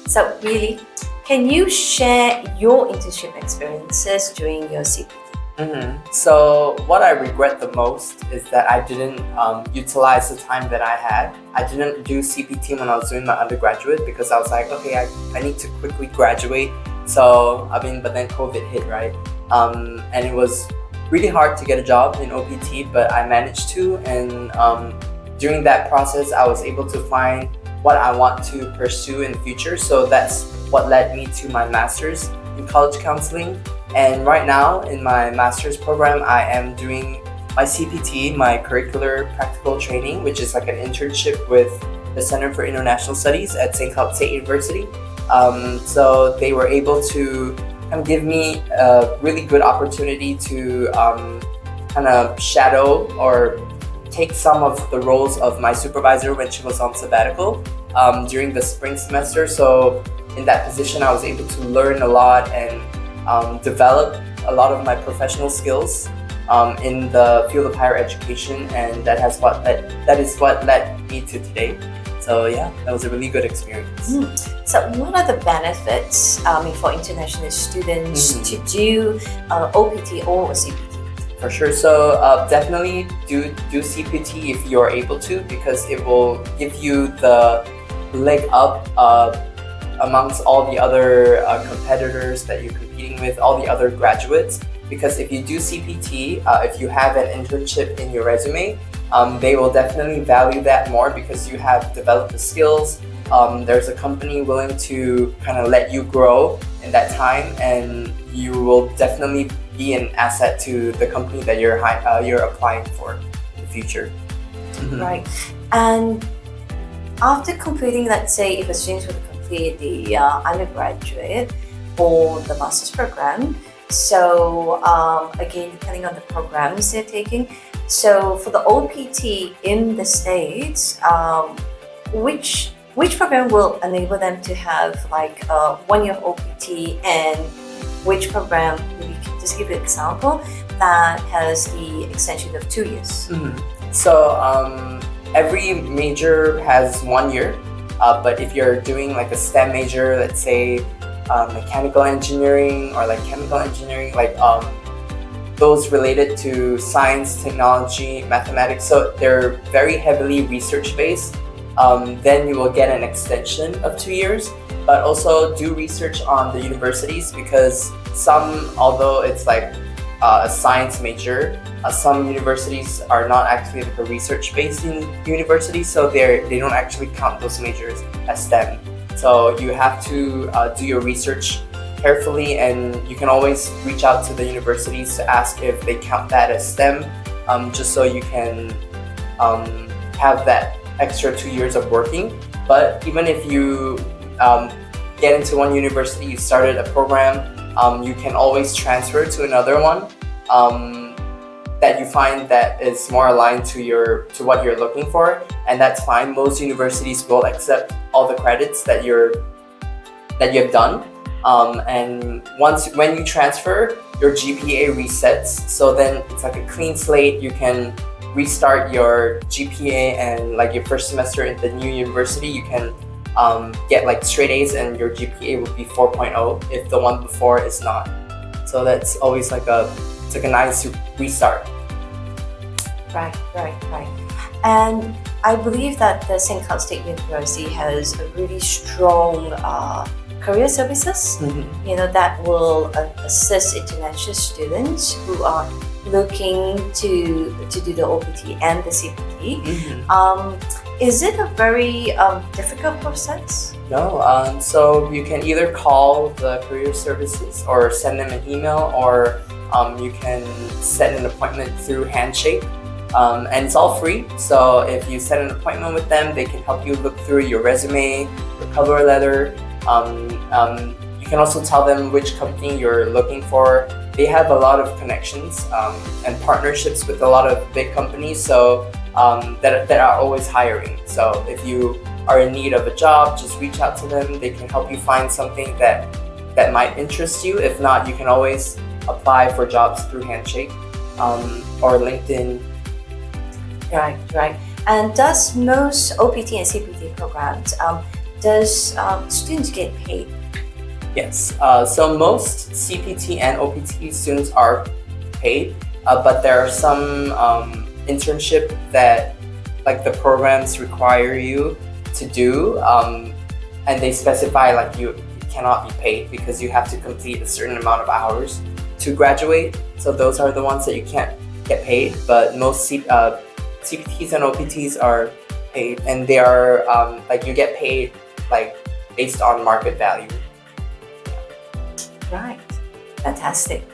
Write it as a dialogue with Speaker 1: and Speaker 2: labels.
Speaker 1: So really, can you share your internship experiences during your CPT?
Speaker 2: So what I regret the most is that I didn't utilize the time that I had. I didn't do CPT when I was doing my undergraduate because I was like, okay, I need to quickly graduate. So, but then COVID hit, right? And it was really hard to get a job in OPT, but I managed to. And during that process, I was able to find what I want to pursue in the future. So that's what led me to my master's in college counseling. And right now in my master's program, I am doing my CPT, my curricular practical training, which is like an internship with the Center for International Studies at St. Cloud State University. So they were able to give me a really good opportunity to kind of shadow or take some of the roles of my supervisor when she was on sabbatical during the spring semester. So in that position, I was able to learn a lot and develop a lot of my professional skills in the field of higher education, and that is what led me to today. So yeah, that was a really good experience.
Speaker 1: So what are the benefits for international students to do OPT or CPT?
Speaker 2: For sure. So definitely do CPT if you're able to, because it will give you the leg up amongst all the other competitors that you're competing with, all the other graduates. Because if you do CPT, if you have an internship in your resume, they will definitely value that more because you have developed the skills. There's a company willing to kind of let you grow in that time, and you will definitely be an asset to the company that you're applying for in the future.
Speaker 1: Right. And after completing, let's say if a student would complete the undergraduate or the master's program, so again, depending on the programs they're taking, so for the OPT in the States, which program will enable them to have like 1 year OPT, and which program, we can just give an example, that has the extension of 2 years?
Speaker 2: So every major has 1 year, but if you're doing like a STEM major, let's say mechanical engineering or like chemical engineering, like those related to science, technology, mathematics, so they're very heavily research based, then you will get an extension of 2 years. But also do research on the universities, because some, although it's like a science major, some universities are not actually like a research based university, so they don't actually count those majors as STEM. So you have to do your research carefully, and you can always reach out to the universities to ask if they count that as STEM, just so you can have that extra 2 years of working. But even if you get into one university, you started a program, you can always transfer to another one that you find that is more aligned to what you're looking for, and that's fine. Most universities will accept all the credits that you have done, and when you transfer, your GPA resets, so then it's like a clean slate. You can restart your GPA, and like your first semester in the new university, you can get like straight A's, and your GPA will be 4.0 if the one before is not. So that's always like a nice restart.
Speaker 1: Right. And I believe that the St. Cloud State University has a really strong career services, that will assist international students who are looking to do the OPT and the CPT. Is it a very difficult process?
Speaker 2: No, so you can either call the career services or send them an email, or you can set an appointment through Handshake, and it's all free. So if you set an appointment with them, they can help you look through your resume, your cover letter. You can also tell them which company you're looking for. They have a lot of connections and partnerships with a lot of big companies, so that are always hiring. So if you are in need of a job, just reach out to them. They can help you find something that might interest you. If not, you can always apply for jobs through Handshake or LinkedIn.
Speaker 1: Right. And does most OPT and CPT programs does students get paid?
Speaker 2: Yes. So most CPT and OPT students are paid, but there are some internship that like the programs require you to do, and they specify like you cannot be paid because you have to complete a certain amount of hours to graduate. So those are the ones that you can't get paid, but most CPTs and OPTs are paid, and they are like you get paid like based on market value.
Speaker 1: Right. Fantastic.